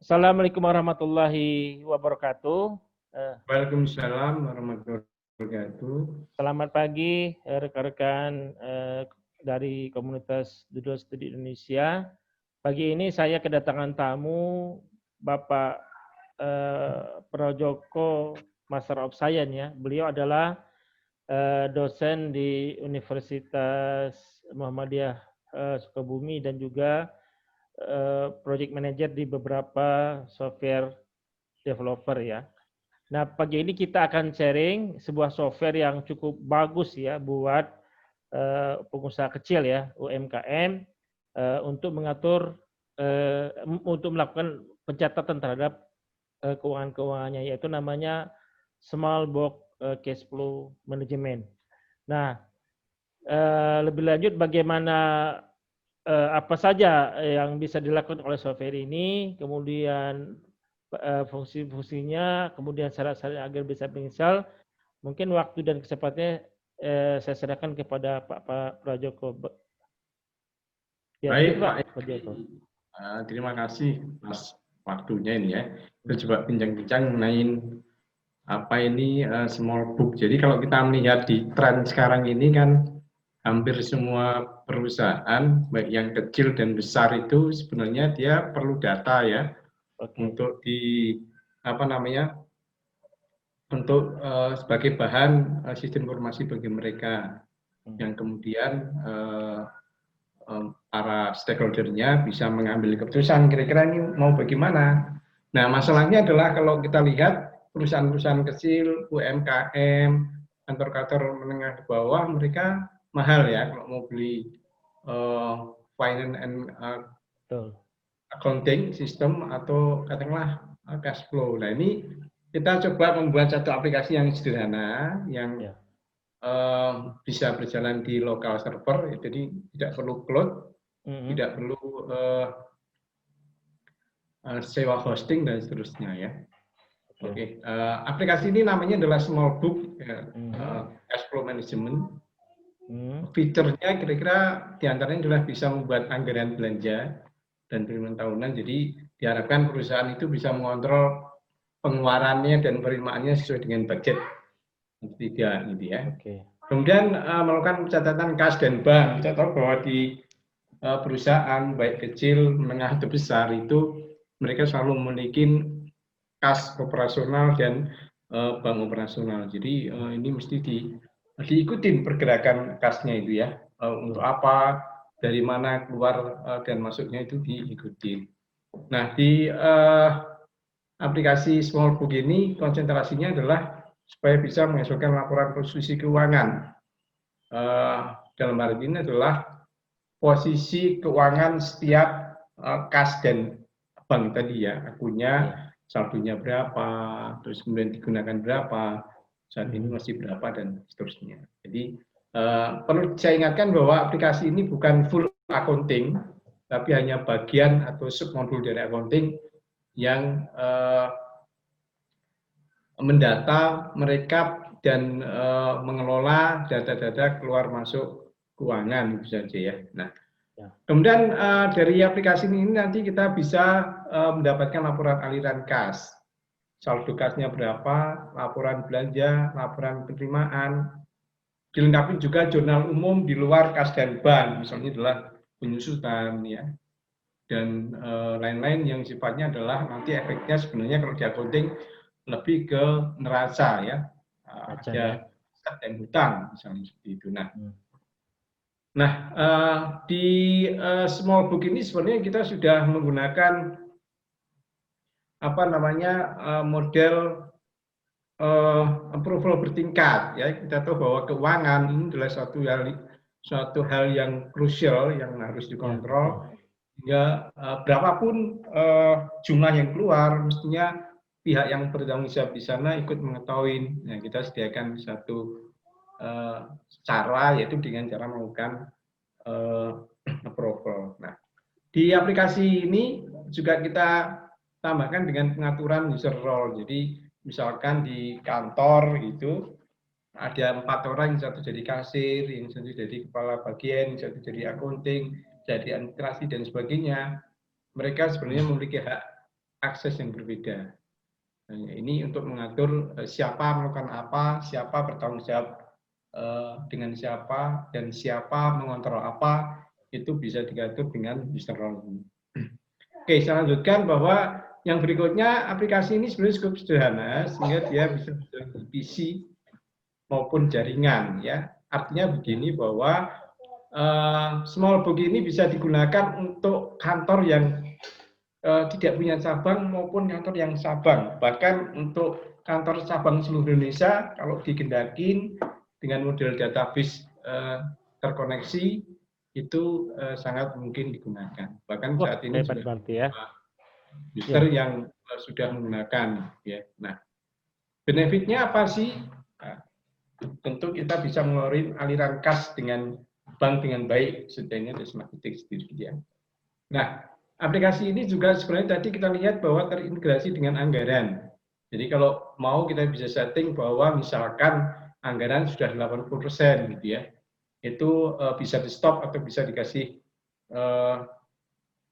Assalamualaikum warahmatullahi wabarakatuh. Waalaikumsalam warahmatullahi wabarakatuh. Selamat pagi rekan-rekan dari komunitas Judul Studi Indonesia. Pagi ini saya kedatangan tamu Bapak Projoko Master of Science ya. Beliau adalah dosen di Universitas Muhammadiyah Sukabumi dan juga project manager di beberapa software developer ya. Nah, pagi ini kita akan sharing sebuah software yang cukup bagus ya buat pengusaha kecil ya, UMKM, untuk mengatur, untuk melakukan pencatatan terhadap keuangan-keuangannya, yaitu namanya Small Box Cash Flow Management. Nah, lebih lanjut bagaimana apa saja yang bisa dilakukan oleh software ini, kemudian fungsi-fungsinya, kemudian syarat-syarat agar bisa menginstal. Mungkin waktu dan kesempatannya saya serahkan kepada Pak Prajoko. Ya, Baik, Pak Pak. Prajoko. Terima kasih Mas waktunya ini ya. Kita coba bincang-bincang mengenai apa ini small book. Jadi kalau kita melihat di tren sekarang ini kan hampir semua perusahaan baik yang kecil dan besar itu sebenarnya dia perlu data ya untuk untuk sebagai bahan sistem informasi bagi mereka yang kemudian para stakeholder-nya bisa mengambil keputusan kira-kira ini mau bagaimana. Nah, masalahnya adalah kalau kita lihat perusahaan-perusahaan kecil, UMKM, kantor-kantor menengah ke bawah, mereka mahal ya kalau mau beli finance and accounting system atau katakanlah cash flow. Nah, ini kita coba membuat satu aplikasi yang sederhana yang bisa berjalan di lokal server, jadi tidak perlu cloud, tidak perlu sewa hosting dan seterusnya ya. Oke, aplikasi ini namanya adalah Small Book Cash Flow Management. Fiturnya kira-kira diantaranya adalah bisa membuat anggaran belanja dan penerimaan tahunan. Jadi diharapkan perusahaan itu bisa mengontrol pengeluarannya dan penerimaannya sesuai dengan budget. Tiga gitu ya. Kemudian melakukan catatan kas dan bank. Kita tahu bahwa di perusahaan baik kecil, menengah atau besar itu mereka selalu memiliki kas operasional dan bank operasional. Jadi ini mesti diikutin pergerakan kasnya itu ya. Untuk apa, dari mana keluar dan masuknya itu diikuti. Nah, di aplikasi Small Book ini konsentrasinya adalah supaya bisa menghasilkan laporan posisi keuangan. Dalam hal ini adalah posisi keuangan setiap kas dan bank tadi ya, akunnya saldonya berapa, terus kemudian digunakan berapa, saat ini masih berapa dan seterusnya. Jadi perlu saya ingatkan bahwa aplikasi ini bukan full accounting, tapi hanya bagian atau submodul dari accounting yang mendata, merekap dan mengelola data-data keluar masuk keuangan itu saja ya. Nah, kemudian dari aplikasi ini nanti kita bisa mendapatkan laporan aliran kas, saldo kasnya berapa, laporan belanja, laporan penerimaan, dilengkapi juga jurnal umum di luar kas dan bank, misalnya adalah penyusutan ya, dan lain-lain yang sifatnya adalah nanti efeknya sebenarnya kalau di accounting lebih ke neraca ya, ada aset dan hutang misalnya seperti itu. Nah, di Small Book ini sebenarnya kita sudah menggunakan model approval bertingkat ya. Kita tahu bahwa keuangan ini adalah suatu hal yang krusial yang harus dikontrol. Hingga berapapun jumlah yang keluar, mestinya pihak yang bertanggung jawab di sana ikut mengetahui. Nah, kita sediakan satu cara, yaitu dengan cara melakukan approval. Nah, di aplikasi ini juga kita tambahkan dengan pengaturan user role. Jadi misalkan di kantor itu ada 4 orang, yang satu jadi kasir, yang satu jadi kepala bagian, yang satu jadi accounting, jadi administrasi dan sebagainya. Mereka sebenarnya memiliki hak akses yang berbeda. Nah, ini untuk mengatur siapa melakukan apa, siapa bertanggung jawab dengan siapa, dan siapa mengontrol apa, itu bisa diatur dengan user role ini. Oke, saya lanjutkan bahwa yang berikutnya, aplikasi ini sebenarnya cukup sederhana, sehingga dia bisa di PC maupun jaringan. Ya. Artinya begini bahwa Smallbook ini bisa digunakan untuk kantor yang tidak punya cabang maupun kantor yang cabang. Bahkan untuk kantor cabang seluruh Indonesia, kalau digendakin dengan model database terkoneksi, itu sangat mungkin digunakan. Bahkan saat ini sudah user yang sudah menggunakan. Ya. Nah, benefitnya apa sih? Nah, tentu kita bisa mengeluarkan aliran kas dengan bank dengan baik, setidaknya dari Smartmatic sendiri. Ya. Nah, aplikasi ini juga sebenarnya tadi kita lihat bahwa terintegrasi dengan anggaran. Jadi kalau mau kita bisa setting bahwa misalkan anggaran sudah 80% gitu ya, itu bisa di stop atau bisa dikasih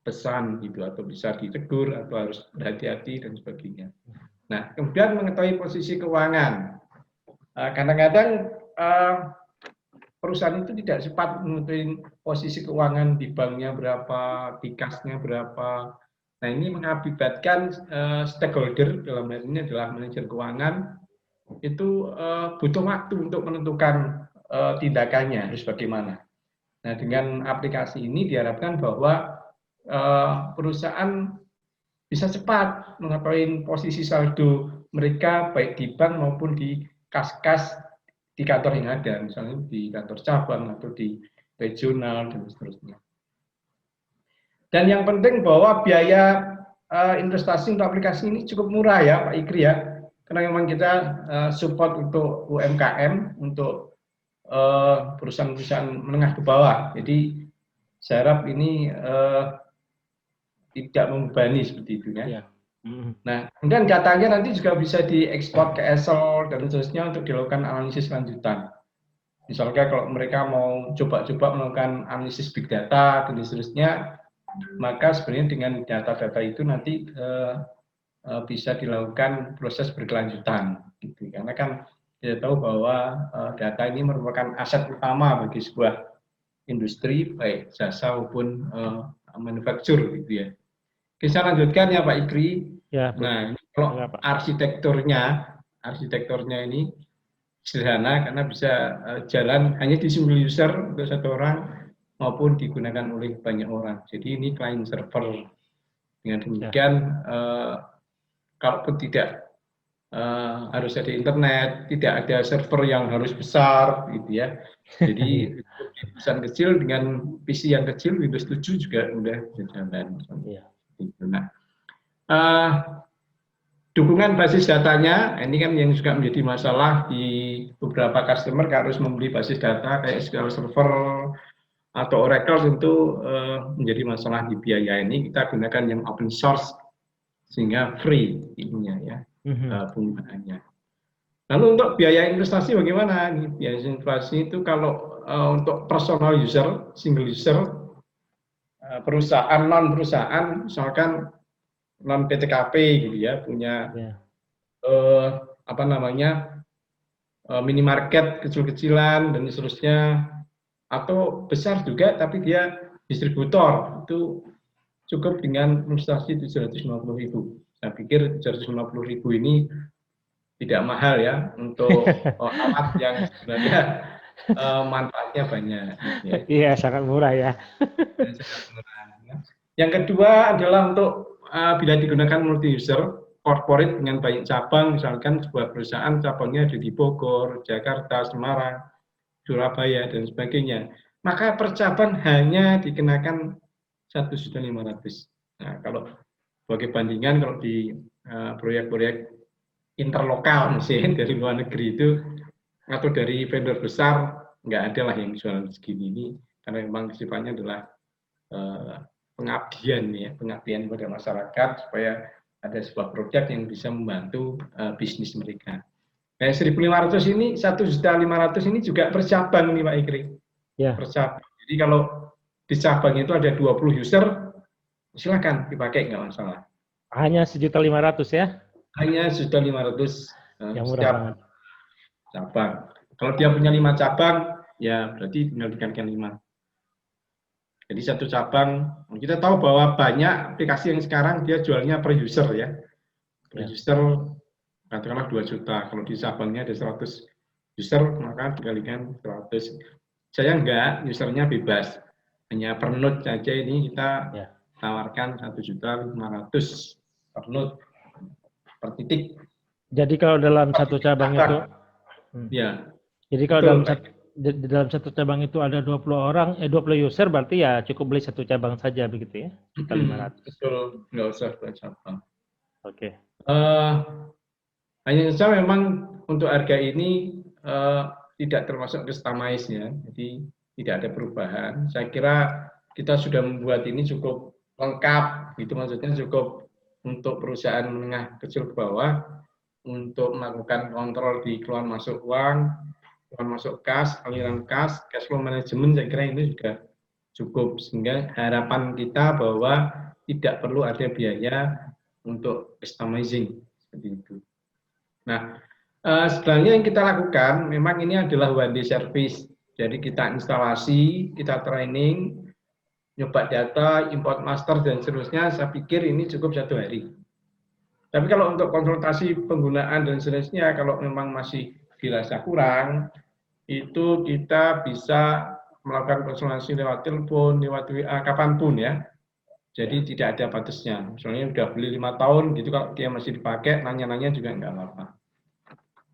pesan gitu, atau bisa ditegur atau harus berhati-hati dan sebagainya. Nah, kemudian mengetahui posisi keuangan. Kadang-kadang perusahaan itu tidak cepat mengetahui posisi keuangan di banknya berapa, di kasnya berapa. Nah, ini mengakibatkan stakeholder, dalam hal ini adalah manajer keuangan, itu butuh waktu untuk menentukan tindakannya harus bagaimana. Nah, dengan aplikasi ini diharapkan bahwa perusahaan bisa cepat mengetahui posisi saldo mereka baik di bank maupun di kas-kas di kantor yang ada, misalnya di kantor cabang atau di regional dan seterusnya. Dan yang penting bahwa biaya investasi untuk aplikasi ini cukup murah ya Pak Ikri ya, karena memang kita support untuk UMKM, untuk perusahaan-perusahaan menengah ke bawah. Jadi saya harap ini tidak membebani seperti itu ya. Nah, kemudian datanya nanti juga bisa diekspor ke Excel dan seterusnya untuk dilakukan analisis lanjutan. Misalnya kalau mereka mau coba-coba melakukan analisis big data dan seterusnya, maka sebenarnya dengan data-data itu nanti bisa dilakukan proses berkelanjutan. Gitu. Karena kan kita tahu bahwa data ini merupakan aset utama bagi sebuah industri, baik jasa maupun manufaktur, gitu ya. Kita lanjutkan ya Pak Ikri. Ya, nah, ini kalau arsitekturnya ini sederhana karena bisa jalan hanya di single user untuk satu orang maupun digunakan oleh banyak orang. Jadi ini client server. Dengan demikian, kalaupun tidak harus ada internet, tidak ada server yang harus besar, gitu ya. Jadi perusahaan kecil dengan PC yang kecil, Windows 7 juga mudah jalan. Nah, dukungan basis datanya, ini kan yang juga menjadi masalah di beberapa customer harus membeli basis data kayak SQL Server atau Oracle, tentu menjadi masalah di biaya. Ini kita gunakan yang open source sehingga free ininya ya penggunaannya. Lalu untuk biaya investasi bagaimana? Biaya investasi itu kalau untuk personal user, single user, perusahaan non perusahaan, misalkan non PTKP gitu ya, punya minimarket kecil-kecilan dan seterusnya, atau besar juga tapi dia distributor, itu cukup dengan investasi 750.000. Saya pikir 750.000 ini tidak mahal ya untuk alat yang sebenarnya manfaatnya banyak. Ya. Iya, sangat murah ya. Sangat murah. Yang kedua adalah untuk bila digunakan multi user, corporate dengan banyak cabang, misalkan sebuah perusahaan cabangnya ada di Bogor, Jakarta, Semarang, Surabaya dan sebagainya, maka per cabang hanya dikenakan 1.500.000. Nah, kalau sebagai bandingan kalau di proyek-proyek interlokal misalnya dari luar negeri itu atau dari vendor besar, nggak ada lah yang jual segini ini, karena memang sifatnya adalah pengabdian ya, pengabdian kepada masyarakat supaya ada sebuah produk yang bisa membantu bisnis mereka. Kayak 1.500 ini, 1.500.000 ini juga per cabang nih Pak Ikri. Ya. Per cabang. Jadi kalau di cabang itu ada 20 user, silakan dipakai, nggak masalah. Hanya 1.500.000 ya? Hanya 1.500.000 Yang murah setiap banget. cabang. Kalau dia punya 5 cabang, ya berarti tinggal dikalikan 5. Jadi satu cabang, kita tahu bahwa banyak aplikasi yang sekarang dia jualnya per user ya. Per user katakanlah 2 juta. Kalau di cabangnya ada 100 user, maka dikalikan 100. Saya enggak, usernya bebas. Hanya per node saja ini kita tawarkan 1.500.000 per node, per titik. Jadi kalau dalam satu cabang itu, ya. Jadi kalau dalam satu cabang itu ada 20 orang, 20 user, berarti ya cukup beli satu cabang saja begitu ya? 500. Betul, nggak usah dua cabang. Oke. Hanya saja memang untuk harga ini tidak termasuk customize ya, jadi tidak ada perubahan. Saya kira kita sudah membuat ini cukup lengkap, gitu maksudnya cukup untuk perusahaan menengah kecil ke bawah untuk melakukan kontrol di keluar masuk uang, keluar masuk kas, aliran kas, cash flow management. Saya kira ini juga cukup, sehingga harapan kita bahwa tidak perlu ada biaya untuk customizing seperti itu. Nah, sebenarnya yang kita lakukan memang ini adalah one day service. Jadi kita instalasi, kita training, nyoba data, import master dan seterusnya. Saya pikir ini cukup 1 hari. Tapi kalau untuk konsultasi penggunaan dan seterusnya, kalau memang masih dirasa kurang, itu kita bisa melakukan konsultasi lewat telepon, lewat WA, kapanpun ya. Jadi tidak ada batasnya. Misalnya udah beli 5 tahun, gitu kalau dia masih dipakai, nanya-nanya juga nggak apa-apa.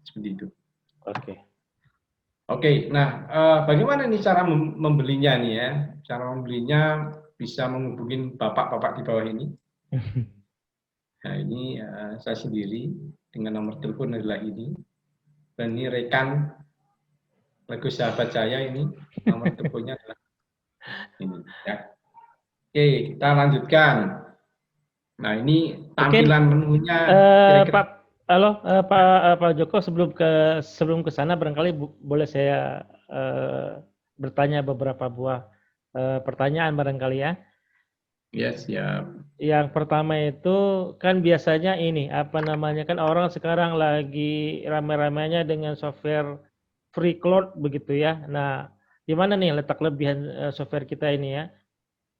Seperti itu. Oke, nah bagaimana nih cara membelinya nih ya? Cara membelinya bisa menghubungi bapak-bapak di bawah ini. Nah ini saya sendiri dengan nomor telepon adalah ini. Dan ini rekan lagu sahabat saya ini, nomor teleponnya adalah ini. Ya. Oke, kita lanjutkan. Nah ini tampilan menunya. Pak, halo Pak Joko, sebelum ke sana barangkali boleh saya bertanya beberapa buah pertanyaan barangkali ya. Yes, ya. Yang pertama itu kan biasanya ini apa namanya, kan orang sekarang lagi rame-ramenya dengan software free cloud begitu ya. Nah, gimana nih letak lebihan software kita ini ya?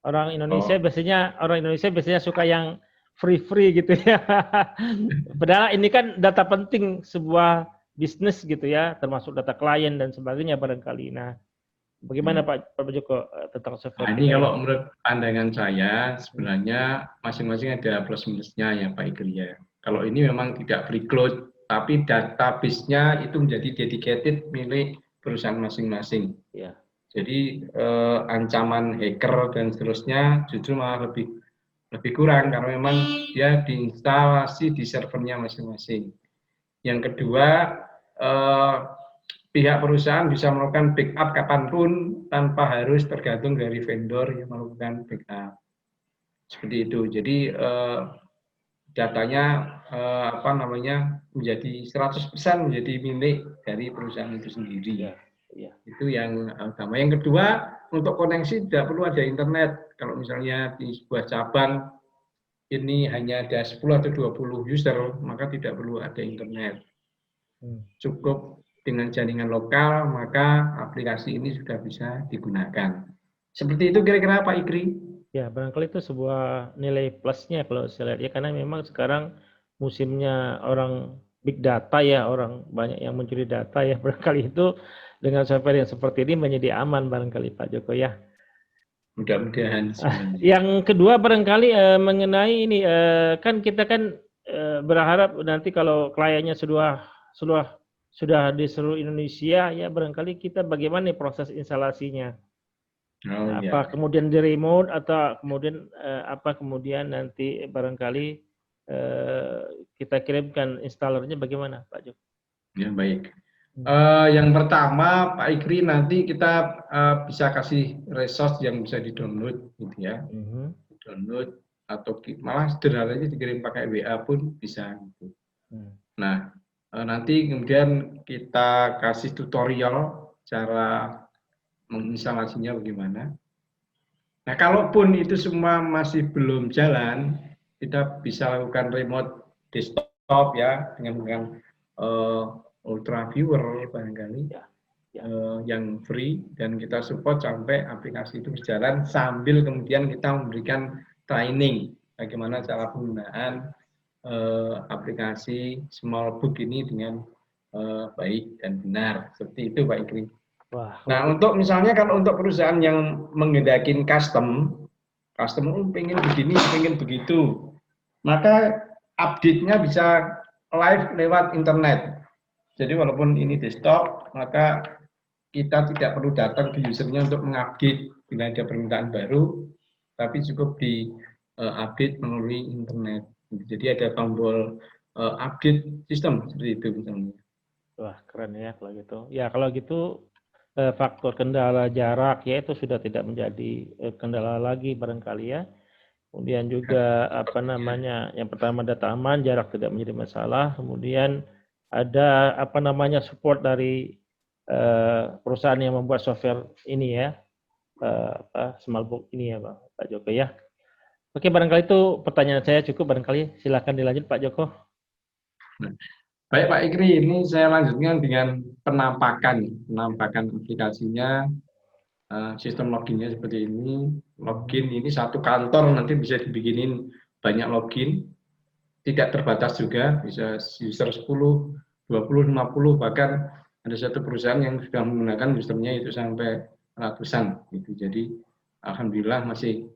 Orang Indonesia biasanya suka yang free gitu ya. Padahal ini kan data penting sebuah bisnis gitu ya, termasuk data klien dan sebagainya barangkali. Nah, bagaimana Pak Joko tentang software ini kita kalau menurut pandangan saya sebenarnya masing-masing ada plus minusnya ya Pak Igri ya. Kalau ini memang tidak free cloud, tapi database-nya itu menjadi dedicated milik perusahaan masing-masing. Ya. Jadi ancaman hacker dan seterusnya justru malah lebih kurang karena memang dia diinstalasi di servernya masing-masing. Yang kedua, pihak perusahaan bisa melakukan backup kapanpun tanpa harus tergantung dari vendor yang melakukan backup. Seperti itu. Jadi datanya menjadi 100% menjadi milik dari perusahaan itu sendiri. Itu yang utama. Yang kedua, untuk koneksi tidak perlu ada internet. Kalau misalnya di sebuah cabang ini hanya ada 10 atau 20 user, maka tidak perlu ada internet. Cukup dengan jaringan lokal, maka aplikasi ini sudah bisa digunakan. Seperti itu kira-kira Pak Igri? Ya, barangkali itu sebuah nilai plusnya kalau saya lihat ya, karena memang sekarang musimnya orang big data ya, orang banyak yang mencuri data ya, barangkali itu dengan software yang seperti ini menjadi aman barangkali Pak Joko ya. Mudah-mudahan. Yang kedua barangkali mengenai ini, kan kita kan berharap nanti kalau kliennya sudah di seluruh Indonesia ya, barangkali kita bagaimana nih proses instalasinya? Kemudian di remote atau kemudian nanti barangkali kita kirimkan installernya, bagaimana Pak Joko? Ya baik. Yang pertama Pak Igri, nanti kita bisa kasih resource yang bisa di-download gitu ya. Download atau malah sederhananya dikirim pakai WA pun bisa gitu. Nah, nanti kemudian kita kasih tutorial cara menginstalasinya bagaimana. Nah, kalaupun itu semua masih belum jalan, kita bisa lakukan remote desktop ya dengan Ultra Viewer barangkali yang free, dan kita support sampai aplikasi itu berjalan sambil kemudian kita memberikan training bagaimana cara penggunaan aplikasi Smallbook ini dengan baik dan benar, seperti itu Pak Ikri. Nah, untuk misalnya kalau untuk perusahaan yang menghendaki custom pengen begini, pengen begitu, maka update-nya bisa live lewat internet. Jadi walaupun ini desktop, maka kita tidak perlu datang ke usernya untuk mengupdate bila ada permintaan baru, tapi cukup di update melalui internet. Jadi ada tombol update sistem seperti itu misalnya. Wah, keren ya kalau gitu. Ya kalau gitu faktor kendala jarak ya itu sudah tidak menjadi kendala lagi barangkali ya. Kemudian juga apa namanya, yang pertama data aman, jarak tidak menjadi masalah. Kemudian ada apa namanya support dari perusahaan yang membuat software ini ya, Smallbook ini ya Pak Joko ya. Oke, barangkali itu pertanyaan saya cukup, barangkali silakan dilanjut Pak Joko. Baik Pak Ikri, ini saya lanjutkan dengan penampakan aplikasinya, sistem loginnya seperti ini. Login ini satu kantor nanti bisa dibikinin banyak login, tidak terbatas juga, bisa user 10, 20, 50, bahkan ada satu perusahaan yang sudah menggunakan usernya itu sampai ratusan gitu. Jadi alhamdulillah masih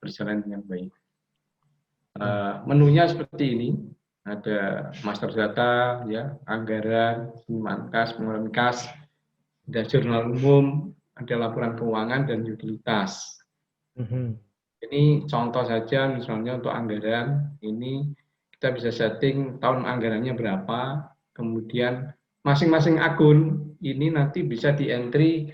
berjalan dengan baik. Menunya seperti ini. Ada master data, ya, anggaran, penerimaan kas, pengeluaran kas, ada jurnal umum, ada laporan keuangan dan utilitas. Ini contoh saja, misalnya untuk anggaran, ini kita bisa setting tahun anggarannya berapa, kemudian masing-masing akun ini nanti bisa di-entry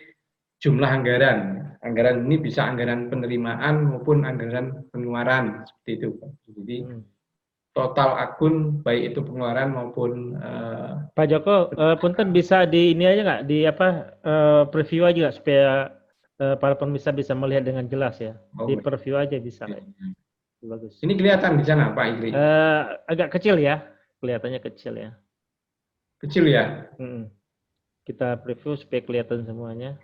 jumlah anggaran. Anggaran ini bisa anggaran penerimaan maupun anggaran pengeluaran, seperti itu. Jadi total akun baik itu pengeluaran maupun Pak Joko, punten bisa di ini aja nggak, di apa preview aja nggak supaya para pemirsa bisa melihat dengan jelas ya. Di preview aja bisa. Bagus. Ini kelihatan di sana Pak Ikri? Agak kecil ya, kelihatannya kecil ya. Kecil ya? Kita preview supaya kelihatan semuanya.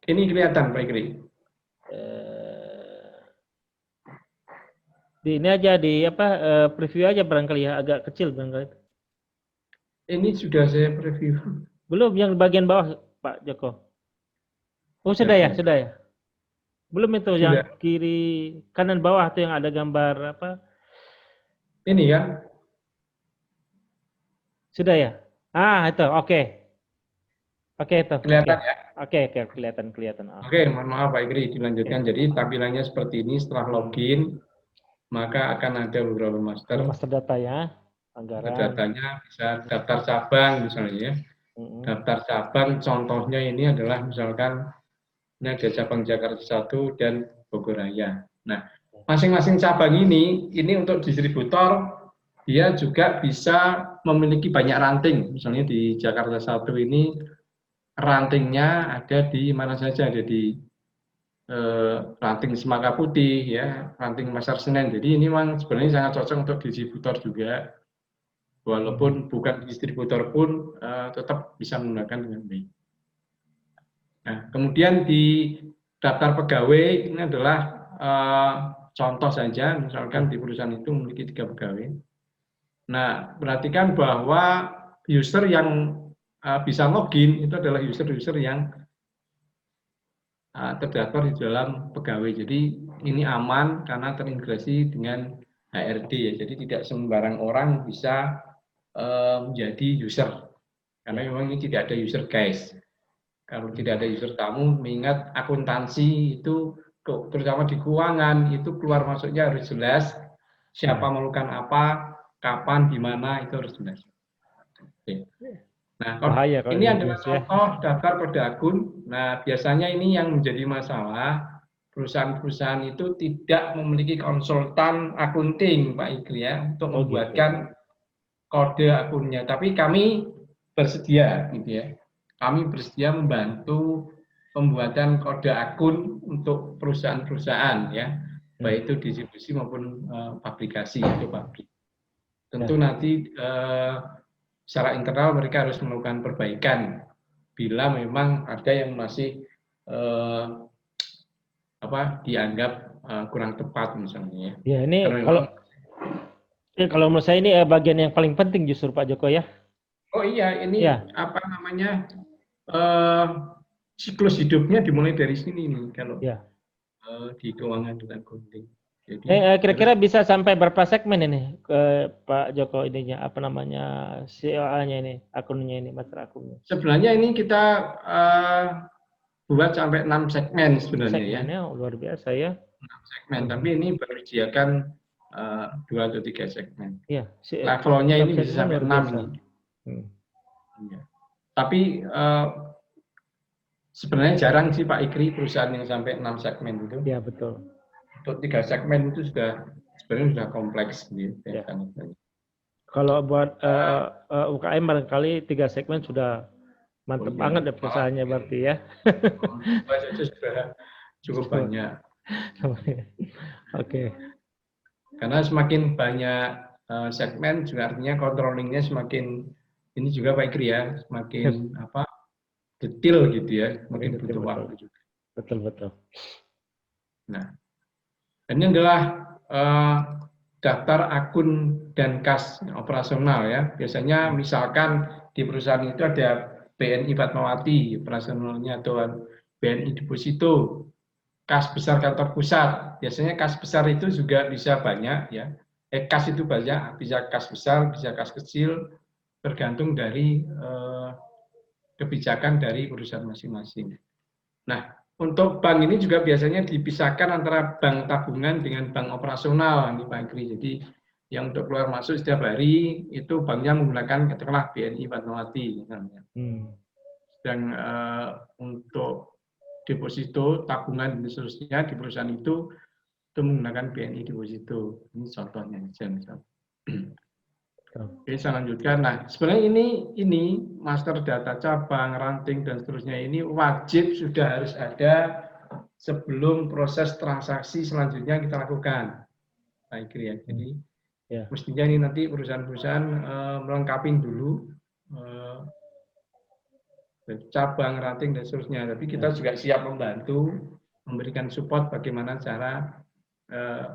Ini kelihatan Pak Ikri? Di ini aja, di apa preview aja barangkali ya, agak kecil barangkali. Ini sudah saya preview. Belum, yang bagian bawah Pak Joko. Oh sudah ya, sudah ya. Belum itu sudah. Yang kiri kanan bawah tuh yang ada gambar apa? Ini kan? Sudah ya. Itu oke. Oke itu. Kelihatan ya? Oke, kelihatan. Oke, mohon maaf Pak Ikri, dilanjutkan. Jadi tampilannya seperti ini setelah login. Maka akan ada beberapa master data ya, anggaran. Datanya bisa daftar cabang misalnya. Daftar cabang contohnya ini adalah misalkan ini ada cabang Jakarta 1 dan Bogor Raya. Nah, masing-masing cabang ini untuk distributor dia juga bisa memiliki banyak ranting. Misalnya di Jakarta 1 ini rantingnya ada di mana saja, ada di ranting Semangka Putih, ya, ranting Pasar Senen. Jadi ini memang sebenarnya sangat cocok untuk distributor juga, walaupun bukan distributor pun tetap bisa menggunakan dengan baik. Nah, kemudian di daftar pegawai ini adalah contoh saja, misalkan di perusahaan itu memiliki 3 pegawai. Nah, perhatikan bahwa user yang bisa login itu adalah user-user yang terdaftar di dalam pegawai. Jadi ini aman karena terintegrasi dengan HRD ya. Jadi tidak sembarang orang bisa menjadi user. Karena memang ini tidak ada user guys. Kalau tidak ada user tamu, mengingat akuntansi itu terutama di keuangan itu keluar masuknya harus jelas. Siapa memerlukan apa, kapan, di mana itu harus jelas. Oke. Nah, ini adalah contoh daftar kode akun. Nah, biasanya ini yang menjadi masalah, perusahaan-perusahaan itu tidak memiliki konsultan akunting, Pak Ikri ya, untuk membuatkan kode akunnya. Tapi kami bersedia, gitu ya. Kami bersedia membantu pembuatan kode akun untuk perusahaan-perusahaan, ya. baik itu distribusi maupun pabrikasi atau pabrik. Tentu nanti secara internal mereka harus melakukan perbaikan bila memang ada yang masih dianggap kurang tepat misalnya. Ya ini kalau menurut saya ini bagian yang paling penting justru Pak Joko ya. Oh iya, ini siklus hidupnya dimulai dari sini nih kalau di keuangan dan accounting. Jadi kira-kira bisa sampai berapa segmen ini ke Pak Joko ininya apa namanya COA-nya ini akunnya ini master akunnya? Sebenarnya ini kita buat sampai 6 segmen sebenarnya segmennya, ya. Luar biasa ya. 6 segmen, tapi ini baru disediakan 2 atau 3 segmen. Iya. Levelnya ini bisa sampai 6 ini. Ya. Tapi sebenarnya jarang sih Pak Ikri perusahaan yang sampai 6 segmen itu. Iya betul. Untuk 3 segmen itu sebenarnya sudah kompleks gitu. Ya. Kalau buat UKM barangkali 3 segmen sudah mantep banget ya perusahaannya berarti ya. Itu sudah cukup banyak. Oke. Karena semakin banyak segmen juga artinya controllingnya semakin ini juga Pak Ikri ya, semakin detail gitu ya, semakin butuh waktu juga. Betul. Nah, ini adalah daftar akun dan kas operasional ya. Biasanya misalkan di perusahaan itu ada BNI Fatmawati operasionalnya atau BNI Deposito, kas besar kantor pusat. Biasanya kas besar itu juga bisa banyak ya. Kas itu banyak, bisa kas besar, bisa kas kecil, tergantung dari kebijakan dari perusahaan masing-masing. Nah, untuk bank ini juga biasanya dipisahkan antara bank tabungan dengan bank operasional, ini Pak Ikri. Jadi yang untuk keluar masuk setiap hari itu banknya menggunakan katakanlah BNI Fatmawati misalnya. Dan untuk deposito, tabungan dan seterusnya di perusahaan itu menggunakan BNI Deposito. Ini contohnya misalnya. Oke, saya lanjutkan. Nah, sebenarnya ini master data cabang, ranting dan seterusnya ini wajib sudah harus ada sebelum proses transaksi selanjutnya kita lakukan. Pak Ikri ya. Jadi mestinya ini nanti perusahaan-perusahaan melengkapi dulu cabang, ranting dan seterusnya. Tapi kita juga siap membantu, memberikan support bagaimana cara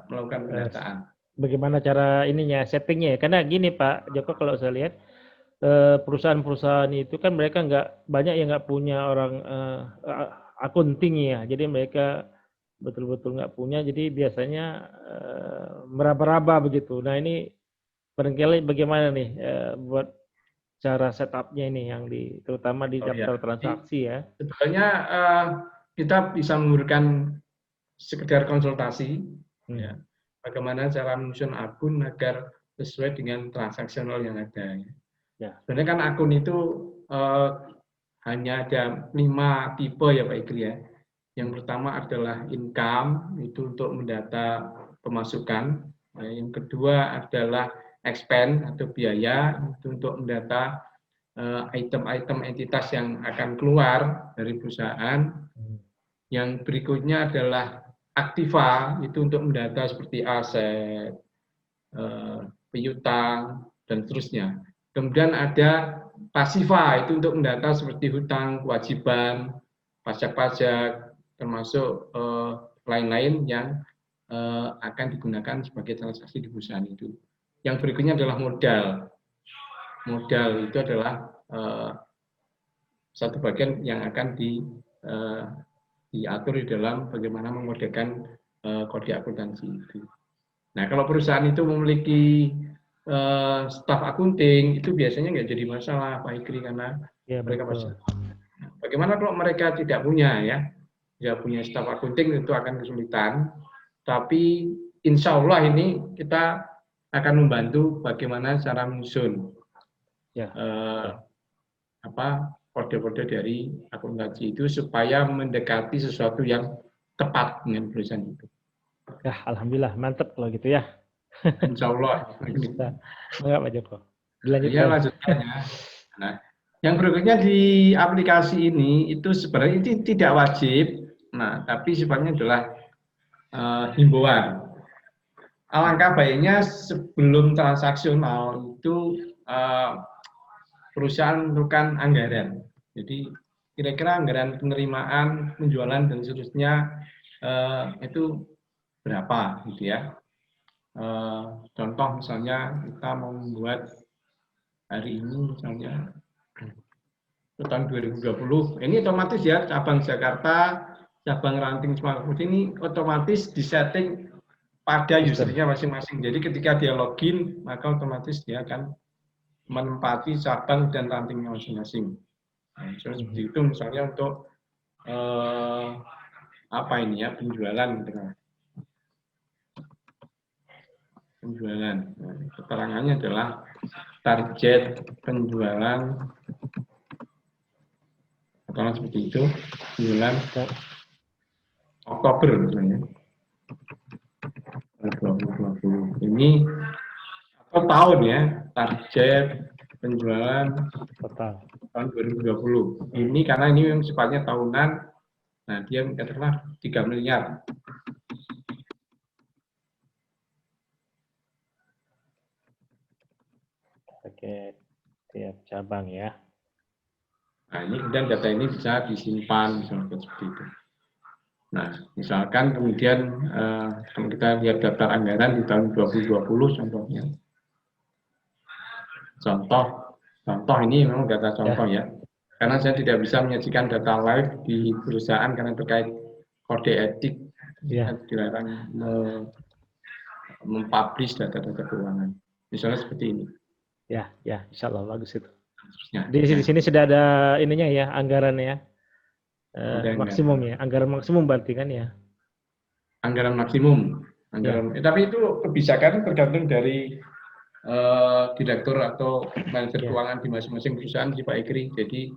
melakukan pendataan. Bagaimana cara ininya settingnya ya? Karena gini Pak Joko kalau saya lihat perusahaan-perusahaan itu kan mereka banyak yang nggak punya orang accounting ya. Jadi mereka betul-betul nggak punya. Jadi biasanya meraba-raba begitu. Nah ini barangkali bagaimana nih buat cara setupnya ini yang terutama di daftar transaksi ya. Sebenarnya kita bisa memberikan sekedar konsultasi. Ya. Bagaimana cara menyusun akun agar sesuai dengan transaksional yang ada. Ya. Sebenarnya kan akun itu hanya ada 5 tipe ya Pak Ikri ya. Yang pertama adalah income, itu untuk mendata pemasukan. Yang kedua adalah expense atau biaya, itu untuk mendata item-item entitas yang akan keluar dari perusahaan. Yang berikutnya adalah aktiva, itu untuk mendata seperti aset, piutang, dan seterusnya. Kemudian ada pasiva, itu untuk mendata seperti hutang, kewajiban, pajak-pajak, termasuk lain-lain yang akan digunakan sebagai transaksi di perusahaan itu. Yang berikutnya adalah modal. Modal itu adalah satu bagian yang akan diatur di dalam bagaimana mengodekan kode akuntansi itu. Nah, kalau perusahaan itu memiliki staf akunting, itu biasanya nggak jadi masalah, Pak Ikri, karena mereka pasti. Bagaimana kalau mereka tidak punya staf akunting, itu akan kesulitan. Tapi insya Allah ini kita akan membantu bagaimana cara menyusun kode-kode dari akuntansi itu supaya mendekati sesuatu yang tepat dengan perusahaan itu. Ya, alhamdulillah mantap kalau gitu ya. Insya Allah. Enggak Pak Joko. Dilanjutkan. Ya, lanjutkan ya. Nah, yang berikutnya di aplikasi ini itu sebenarnya itu tidak wajib. Nah, tapi sifatnya adalah himbauan. Alangkah baiknya sebelum transaksional itu perusahaan menentukan anggaran. Jadi kira-kira anggaran penerimaan, penjualan dan seterusnya itu berapa, gitu ya. Contoh misalnya kita mau membuat hari ini misalnya tahun 2020, ini otomatis ya cabang Jakarta, cabang ranting Semarang ini otomatis disetting pada usernya masing-masing. Jadi ketika dia login, maka otomatis dia akan menempati cabang dan rantingnya masing-masing. Nah, seperti itu misalnya untuk apa ini ya, penjualan gitu kan. Penjualan. Nah, keterangannya adalah target penjualan atau seperti itu, bulan Oktober misalnya. 2020. Ini atau tahun ya, target penjualan total tahun 2020. Ini karena ini yang sifatnya tahunan, nah dia katakanlah 3 miliar. pakai tiap cabang ya. Nah ini kemudian data ini bisa disimpan misalnya seperti itu. Nah misalkan kemudian kalau kita lihat daftar anggaran di tahun 2020 contohnya. Contoh ini memang data contoh ya. Karena saya tidak bisa menyajikan data live di perusahaan karena terkait kode etik, dilarang mempublish data-data keuangan. Misalnya seperti ini. Ya, insya Allah bagus itu. Di sini sudah ada ininya ya, anggarannya. Maksimum ya, anggaran maksimum berarti kan ya? Anggaran maksimum. Tapi itu kebijakan tergantung dari direktur atau manajer keuangan di masing-masing perusahaan di Pak Ikri. Jadi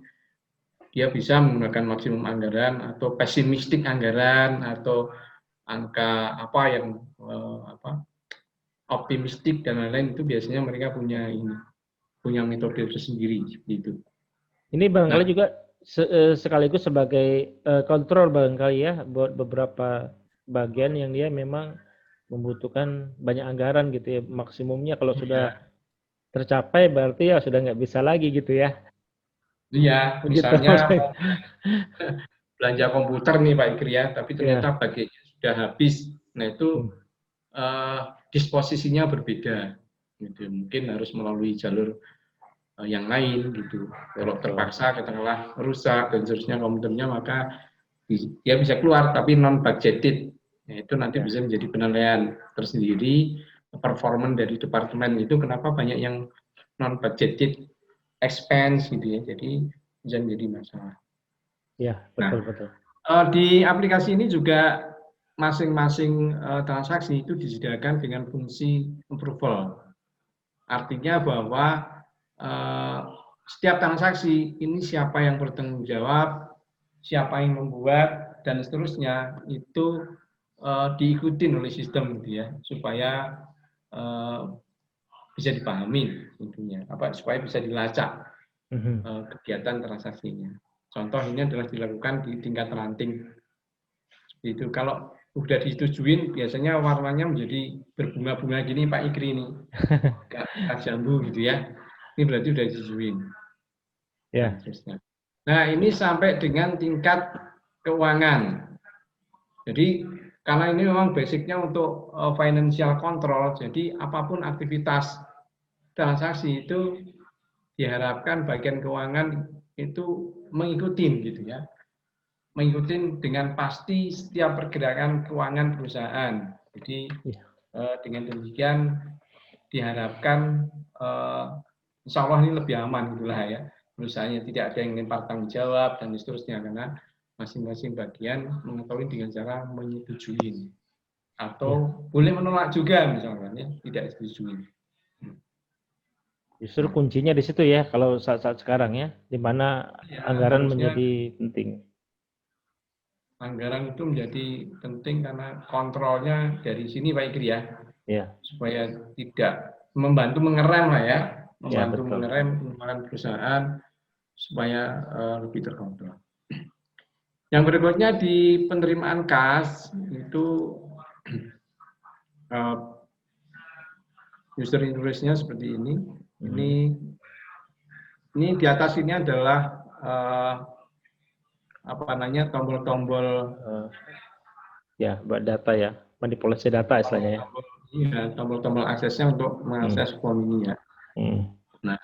dia bisa menggunakan maksimum anggaran atau pesimistik anggaran atau angka apa yang optimistik dan lain-lain, itu biasanya mereka punya metode tersendiri gitu. Ini barangkali juga sekaligus sebagai kontrol barangkali ya buat beberapa bagian yang dia memang membutuhkan banyak anggaran gitu ya. Maksimumnya kalau sudah tercapai berarti ya sudah nggak bisa lagi gitu ya. Iya, misalnya belanja komputer nih Pak Ikri ya, tapi ternyata bagiannya sudah habis. Nah itu disposisinya berbeda. Gitu. Mungkin harus melalui jalur yang lain gitu. Kalau terpaksa katakanlah rusak dan seterusnya komputernya, maka dia bisa keluar tapi non budgeted. Nah, itu nanti bisa menjadi penilaian tersendiri performa dari departemen itu kenapa banyak yang non budgeted expense gitu ya. Jadi bisa menjadi masalah. Ya, betul. Di aplikasi ini juga masing-masing transaksi itu disediakan dengan fungsi approval. Artinya bahwa setiap transaksi ini siapa yang bertanggung jawab, siapa yang membuat dan seterusnya itu diikuti oleh sistem gitu ya, supaya bisa dipahami tentunya, supaya bisa dilacak kegiatan transaksinya. Contoh ini adalah dilakukan di tingkat ranting. Itu kalau udah disetujuin biasanya warnanya menjadi berbunga-bunga gini Pak Ikri ini. Kayak jambu gitu ya. Ini berarti udah disetujuin. Ya. Nah, ini sampai dengan tingkat keuangan. Jadi karena ini memang basicnya untuk financial control, jadi apapun aktivitas transaksi itu diharapkan bagian keuangan itu mengikuti gitu ya, mengikuti dengan pasti setiap pergerakan keuangan perusahaan. Jadi dengan demikian diharapkan insya Allah ini lebih aman gitulah ya, perusahaannya tidak ada yang lempar tanggung jawab dan seterusnya, karena masing-masing bagian mengetahui dengan cara menyetujui atau boleh menolak juga misalnya ya, tidak setuju. Justru kuncinya di situ ya, kalau saat-saat sekarang ya, di mana anggaran menjadi penting. Anggaran itu menjadi penting karena kontrolnya dari sini Pak Ikri ya, supaya tidak membantu mengerem lah ya, membantu mengerem pengeluaran perusahaan supaya lebih terkontrol. Yang berikutnya di penerimaan kas itu user interface-nya seperti ini. Ini di atas ini adalah apa namanya, tombol-tombol ya, buat data ya, manipulasi data istilahnya ya. Iya, tombol-tombol aksesnya untuk mengakses form ini ya. Nah,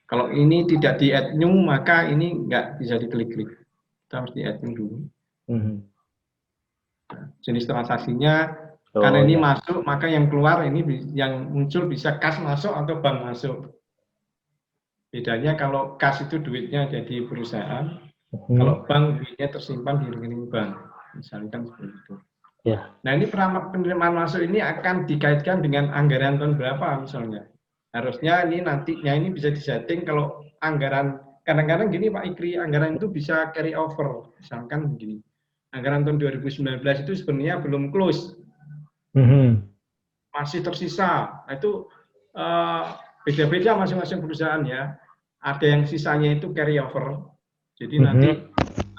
kalau ini tidak di add new, maka ini nggak bisa diklik-klik. Kita harus di add new dulu. Nah, jenis transaksinya, karena ini masuk, maka yang keluar ini yang muncul bisa kas masuk atau bank masuk. Bedanya kalau kas itu duitnya ada di perusahaan, kalau bank duitnya tersimpan di rekening bank, misalkan seperti itu. Ya. Nah, ini penerimaan masuk ini akan dikaitkan dengan anggaran tahun berapa misalnya. Harusnya ini nantinya ini bisa disetting kalau anggaran, kadang-kadang gini Pak Ikri, anggaran itu bisa carry over. Misalkan begini, anggaran tahun 2019 itu sebenarnya belum close, masih tersisa. Nah, itu beda-beda masing-masing perusahaan ya. Ada yang sisanya itu carry over. Jadi nanti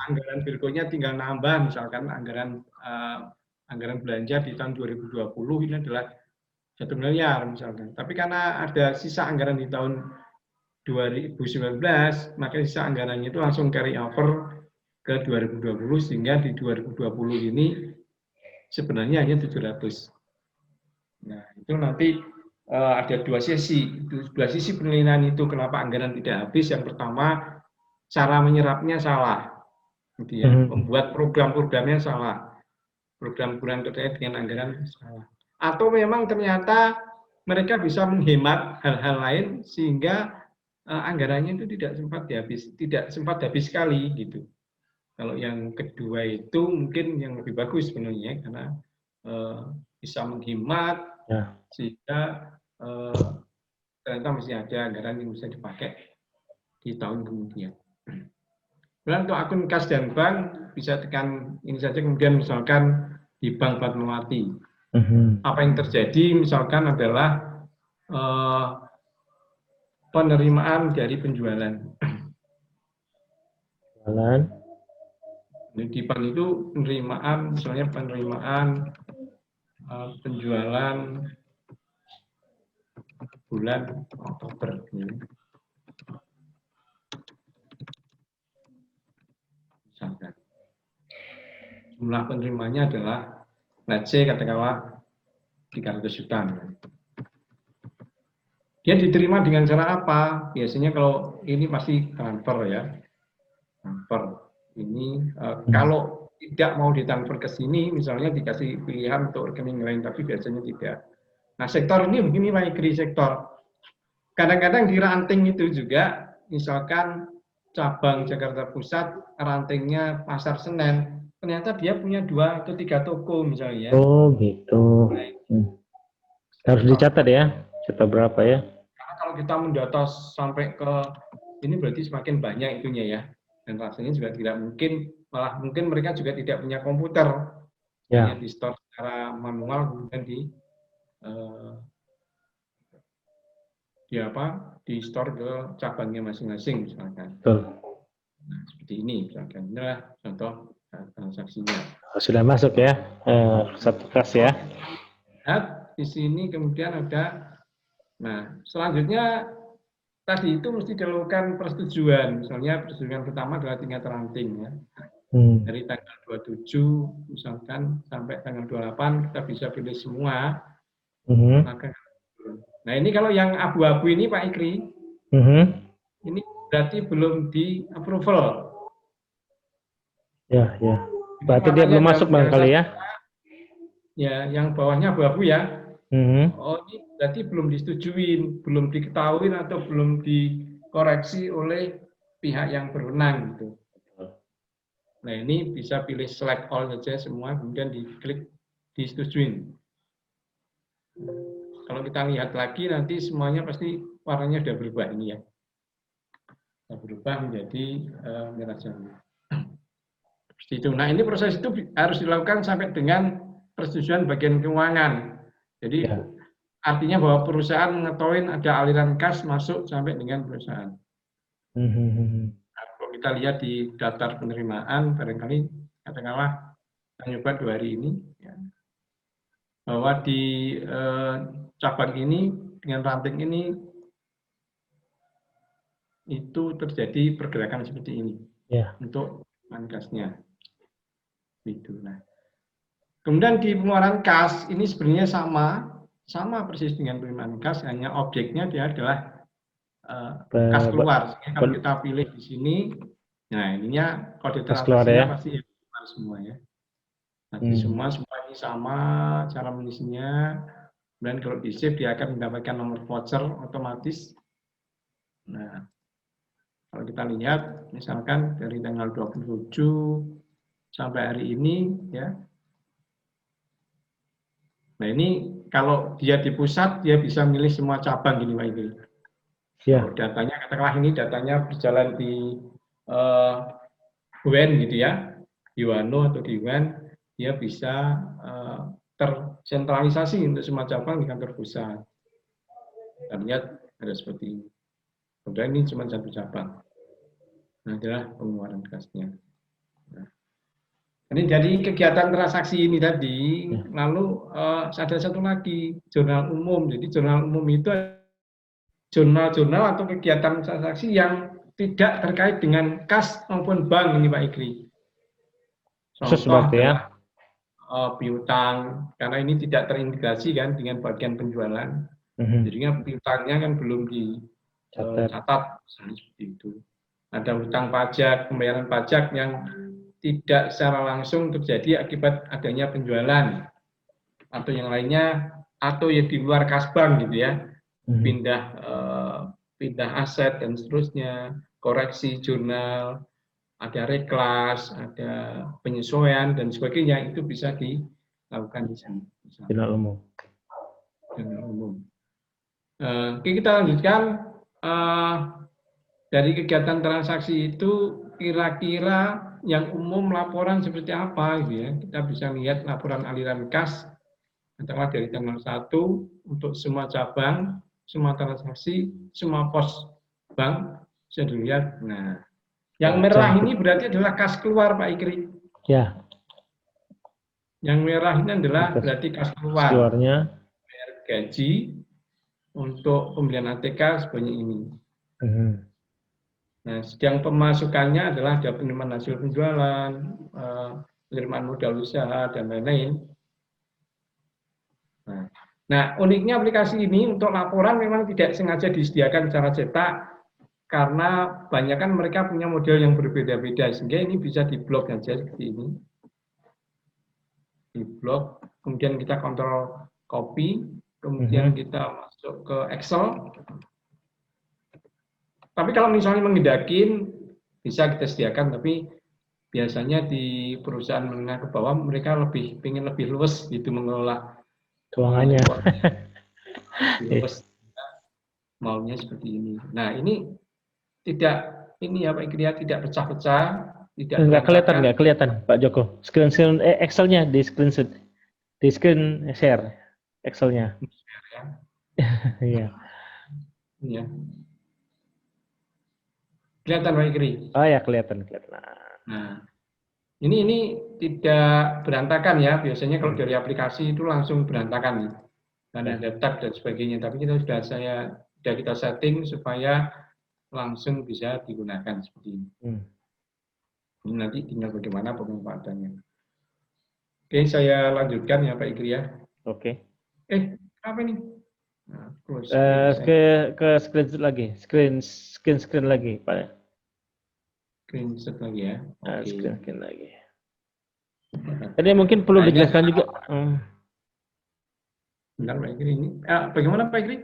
anggaran berikutnya tinggal nambah, misalkan anggaran belanja di tahun 2020 ini adalah 1 miliar misalkan. Tapi karena ada sisa anggaran di tahun 2019, maka sisa anggarannya itu langsung carry over ke 2020 sehingga di 2020 ini sebenarnya hanya 700. Nah, itu nanti ada dua sisi penilaian itu kenapa anggaran tidak habis. Yang pertama, cara menyerapnya salah. Gitu ya. Membuat program-programnya salah. Program-program terkait dengan anggaran salah. Atau memang ternyata mereka bisa menghemat hal-hal lain sehingga anggarannya itu tidak sempat habis sekali gitu. Kalau yang kedua itu mungkin yang lebih bagus sebenarnya karena bisa menghemat sehingga ternyata masih ada anggaran yang bisa dipakai di tahun kemudian. Kemudian untuk akun kas dan bank bisa tekan ini saja, kemudian misalkan di Bank Fatmawati. Apa yang terjadi misalkan adalah penerimaan dari penjualan. Di bank itu penerimaan, misalnya penerimaan penjualan bulan Oktober. Misalkan jumlah penerimanya adalah, let's say katakanlah 300 juta. Dia diterima dengan cara apa? Biasanya kalau ini pasti transfer ya. Transfer. Ini kalau tidak mau ditransfer ke sini, misalnya dikasih pilihan untuk rekening lain, tapi biasanya tidak. Nah, sektor ini begini Pak Ikri, sektor. Kadang-kadang di ranting itu juga, misalkan cabang Jakarta Pusat, rantingnya Pasar Senen, ternyata dia punya 2 atau 3 toko misalnya. Oh gitu. Harus dicatat ya, catat berapa ya? Karena kalau kita mendata sampai ke ini berarti semakin banyak itunya ya. Dan rasanya juga tidak mungkin, malah mungkin mereka juga tidak punya komputer. Ya. Hanya di store secara manual, kemudian di store ke cabangnya masing-masing misalkan. Nah, seperti ini misalkan. Inilah contoh transaksinya. Sudah masuk ya, satu kas ya. Nah, di sini kemudian ada, nah selanjutnya tadi itu mesti dilakukan persetujuan. Misalnya persetujuan pertama adalah tingkat ranting ya. Dari tanggal 27 misalkan sampai tanggal 28 kita bisa pilih semua. Maka, nah ini kalau yang abu-abu ini Pak Ikri, ini berarti belum di approval. Ya. Berarti dia belum masuk barangkali ya? Ya, yang bawahnya abu-abu ya. Oh, ini berarti belum disetujui, belum diketahui atau belum dikoreksi oleh pihak yang berwenang gitu. Nah, ini bisa pilih select all saja semua, kemudian diklik disetujui. Kalau kita lihat lagi nanti semuanya pasti warnanya sudah berubah ini ya. Sudah berubah menjadi merah jambu. Seperti itu. Nah, ini proses itu harus dilakukan sampai dengan persetujuan bagian keuangan. Jadi artinya bahwa perusahaan mengetahui ada aliran kas masuk sampai dengan perusahaan. Nah, kalau kita lihat di daftar penerimaan, barangkali katakanlah kita nyoba 2 hari ini. Ya. bahwa di cabang ini dengan ranting ini itu terjadi pergerakan seperti ini untuk gasnya. Itu. Nah, kemudian di pengeluaran kas ini sebenarnya sama persis dengan penerimaan kas, hanya objeknya dia adalah kas keluar. Kalau kita pilih di sini, nah ininya kode transaksinya pasti keluar semua ya. Nanti semua ini sama cara mengisinya. Dan kalau di save dia akan mendapatkan nomor voucher otomatis. Nah, kalau kita lihat misalkan dari tanggal 27 sampai hari ini ya. Nah, ini kalau dia di pusat dia bisa milih semua cabang gini Pak Igri. Kalau datanya katakanlah ini datanya berjalan di WEN gitu ya. Di Wano atau di WEN dia bisa tersentralisasi untuk semua cabang di kantor pusat. Kita lihat ada seperti ini. Kemudian ini cuma satu cabang. Nah, adalah pengeluaran kasnya. Nah, ini dari kegiatan transaksi ini tadi, lalu ada satu lagi, jurnal umum. Jadi jurnal umum itu jurnal-jurnal atau kegiatan transaksi yang tidak terkait dengan kas maupun bank ini Pak Igri. Contoh adalah piutang, karena ini tidak terintegrasi kan dengan bagian penjualan. Jadinya piutangnya kan belum dicatat, seperti itu. Ada hutang pajak, pembayaran pajak yang tidak secara langsung terjadi akibat adanya penjualan atau yang lainnya, atau yang di luar kas bank gitu ya, pindah aset dan seterusnya, koreksi jurnal, ada reklas, ada penyesuaian dan sebagainya, itu bisa dilakukan di sana. Jurnal umum. Jurnal umum. Oke, kita lanjutkan. Dari kegiatan transaksi itu kira-kira yang umum laporan seperti apa gitu ya. Kita bisa lihat laporan aliran kas katakanlah dari tanggal 1 untuk semua cabang, semua transaksi, semua pos bank bisa dilihat. Nah, yang merah ini berarti adalah kas keluar Pak Igri. Ya. Yang merah ini adalah berarti kas keluar. Keluarnya bayar gaji untuk pembelian ATK sebanyak ini. Nah, sedang pemasukannya adalah ada penerimaan hasil penjualan, penerimaan modal usaha, dan lain-lain. Nah, uniknya aplikasi ini untuk laporan memang tidak sengaja disediakan secara cetak, karena banyak kan mereka punya model yang berbeda-beda, sehingga ini bisa diblok saja seperti ini. Diblok, kemudian kita kontrol copy, kemudian kita masuk ke Excel. Tapi kalau misalnya menghendakin, bisa kita sediakan, tapi biasanya di perusahaan menengah ke bawah mereka ingin lebih luas gitu mengelola keuangannya. Luas, maunya seperti ini. Nah, ini tidak ini ya Pak Igri, tidak pecah-pecah, tidak nggak kelihatan Pak Joko. Screen Excel-nya di screenshot, di screen share Excel-nya. Iya. Iya. Kelihatan Pak Igri? Oh ya, kelihatan. Nah, ini tidak berantakan ya. Biasanya kalau dari aplikasi itu langsung berantakan, karena ada tab dan sebagainya. Tapi kita sudah kita setting supaya langsung bisa digunakan seperti ini. Ini nanti tinggal bagaimana pemanfaatannya. Oke, saya lanjutkan ya Pak Igri ya. Oke. Apa ini? Nah, ke screenshot lagi, screen lagi Pak. Screenshot lagi ya. Screen lagi. Tadi mungkin perlu dijelaskan juga. Bentar Pak Igri ini. Bagaimana Pak Igri?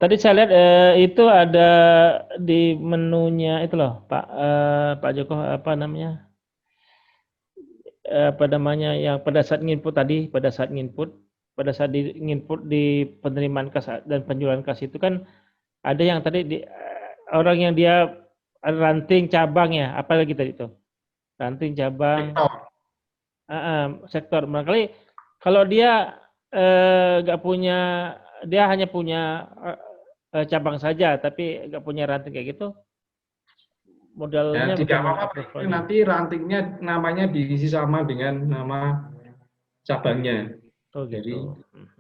Tadi saya lihat itu ada di menunya itu loh Pak Joko, apa namanya yang pada saat nginput tadi, pada saat nginput di penerimaan kas dan penjualan kas itu kan ada yang tadi orang yang dia ranting cabang ya, apa lagi tadi itu ranting cabang sektor. Makanya kalau dia nggak punya, dia hanya punya cabang saja tapi nggak punya ranting kayak gitu, modalnya tidak apa-apa. Nanti rantingnya namanya diisi sama dengan nama cabangnya. Oh, gitu. Jadi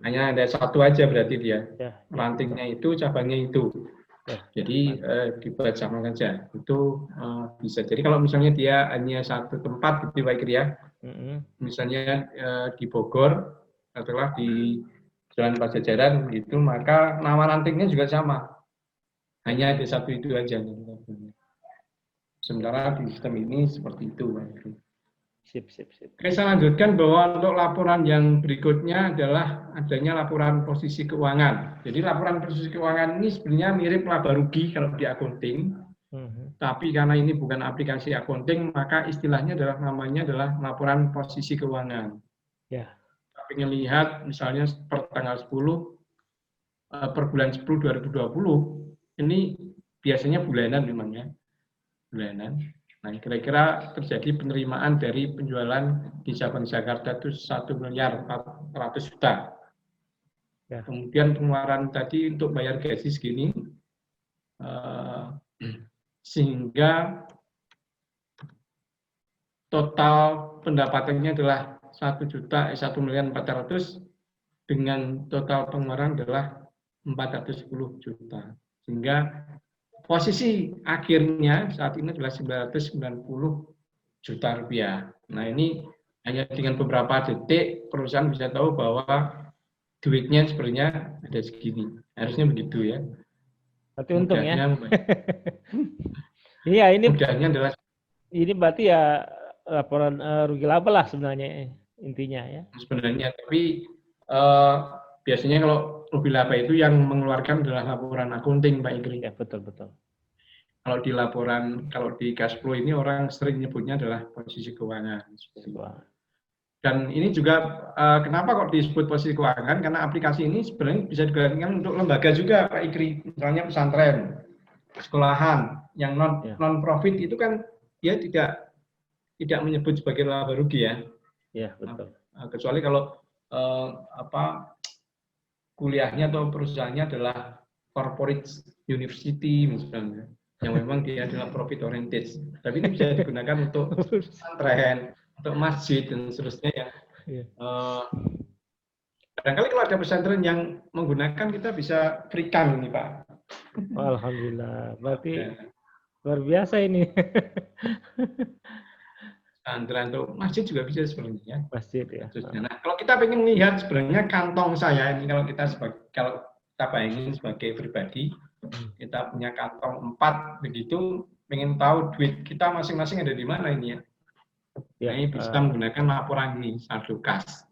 hanya ada satu aja berarti dia. Ya. Rantingnya itu, cabangnya itu. Ya. Jadi dibuat sama saja. Itu bisa. Jadi kalau misalnya dia hanya satu tempat gitu Pak Ikri ya. Misalnya di Bogor atau di Jalan Pajajaran gitu, maka nama rantingnya juga sama. Hanya ada satu itu aja. Sementara di sistem ini seperti itu Pak Ikri. Sip. Oke, saya lanjutkan bahwa untuk laporan yang berikutnya adalah adanya laporan posisi keuangan. Jadi laporan posisi keuangan ini sebenarnya mirip laba rugi kalau di accounting. Tapi karena ini bukan aplikasi accounting, maka istilahnya namanya adalah laporan posisi keuangan. Ya. Tapi ngelihat misalnya per tanggal 10 per bulan 10 2020 ini biasanya bulanan memang ya. Bulanan. Nah, kira-kira terjadi penerimaan dari penjualan di cabang Jakarta itu 1.400.000.000. Ya. Kemudian pengeluaran tadi untuk bayar gaji segini, sehingga total pendapatannya adalah 1.400.000 dengan total pengeluaran adalah 410 juta. Sehingga posisi akhirnya saat ini adalah 990 juta rupiah. Nah, ini hanya dengan beberapa detik perusahaan bisa tahu bahwa duitnya sebenarnya ada segini. Harusnya begitu ya. Berarti untung ya. Iya, ini mudahnya adalah ini berarti ya laporan rugi laba lah sebenarnya intinya ya. Sebenarnya, tapi biasanya kalau rugi laba itu yang mengeluarkan adalah laporan accounting Pak Ikri. Ya, betul. Kalau di laporan, kalau di cash flow ini orang sering nyebutnya adalah posisi keuangan. Dan ini juga kenapa kok disebut posisi keuangan? Karena aplikasi ini sebenarnya bisa digunakan untuk lembaga juga Pak Ikri. Misalnya pesantren, sekolahan yang non profit itu kan dia tidak menyebut sebagai laba rugi ya. Ya, betul. Kecuali kalau kuliahnya atau perusahaannya adalah corporate university misalnya, yang memang dia adalah profit oriented. Tapi ini bisa digunakan untuk pesantren, untuk masjid dan seterusnya ya. Barangkali kalau ada pesantren yang menggunakan, kita bisa berikan ini Pak. Alhamdulillah, berarti luar biasa ini. Pesantren atau masjid juga bisa sebenarnya. Masjid ya. Nah, kalau kita ingin melihat sebenarnya kantong saya ini, kalau kita bayangin sebagai pribadi, kita punya kantong 4 begitu, ingin tahu duit kita masing-masing ada di mana ini ya. Nah, ini bisa menggunakan laporan ini saldo kas.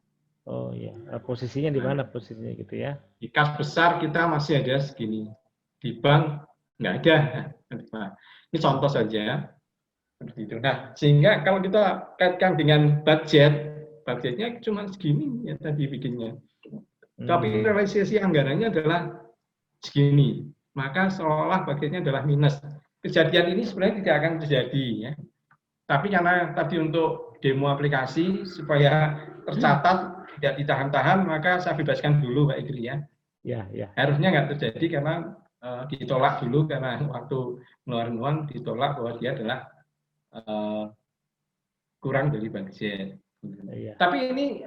Oh iya, posisinya di mana posisinya gitu ya? Di kas besar kita masih ada segini, di bank nggak ada. Nah, ini contoh saja. Nah, sehingga kalau kita kaitkan dengan budgetnya cuma segini ya tadi bikinnya. Tapi realisasi anggarannya adalah segini. Maka seolah budgetnya adalah minus. Kejadian ini sebenarnya tidak akan terjadi ya. Tapi karena tadi untuk demo aplikasi supaya tercatat tidak ditahan-tahan, maka saya bebaskan dulu Pak Ikri ya. Ya. Harusnya nggak terjadi karena ditolak dulu, karena waktu ngeluarin uang ditolak bahwa dia adalah kurang dari budget. Iya. Tapi ini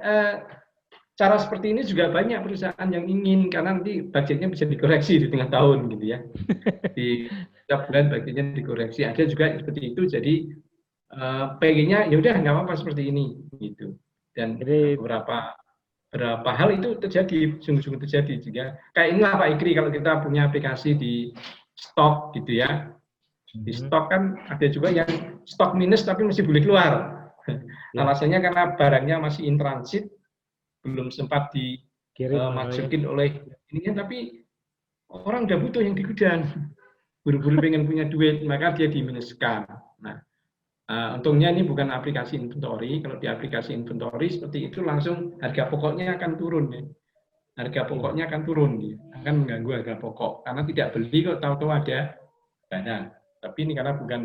cara seperti ini juga banyak perusahaan yang ingin, karena nanti budgetnya bisa dikoreksi di tengah tahun gitu ya. Di setiap bulan budgetnya dikoreksi. Ada juga seperti itu. Jadi pengennya ya udah nggak apa-apa seperti ini gitu. Dan beberapa hal itu terjadi, sungguh-sungguh terjadi juga. Kayak inilah Pak Ikri, kalau kita punya aplikasi di stok gitu ya. Di stok kan ada juga yang stok minus tapi masih boleh keluar. Alasannya karena barangnya masih in transit, belum sempat dimasukin oleh ininya, tapi orang udah butuh yang di gudang, buru-buru pengen punya duit, maka dia diminuskan. Nah, untungnya ini bukan aplikasi inventory. Kalau di aplikasi inventory seperti itu langsung harga pokoknya akan turun ya. Harga pokoknya akan turun ya. Akan mengganggu harga pokok karena tidak beli kok tahu-tahu ada barang. Tapi ini karena bukan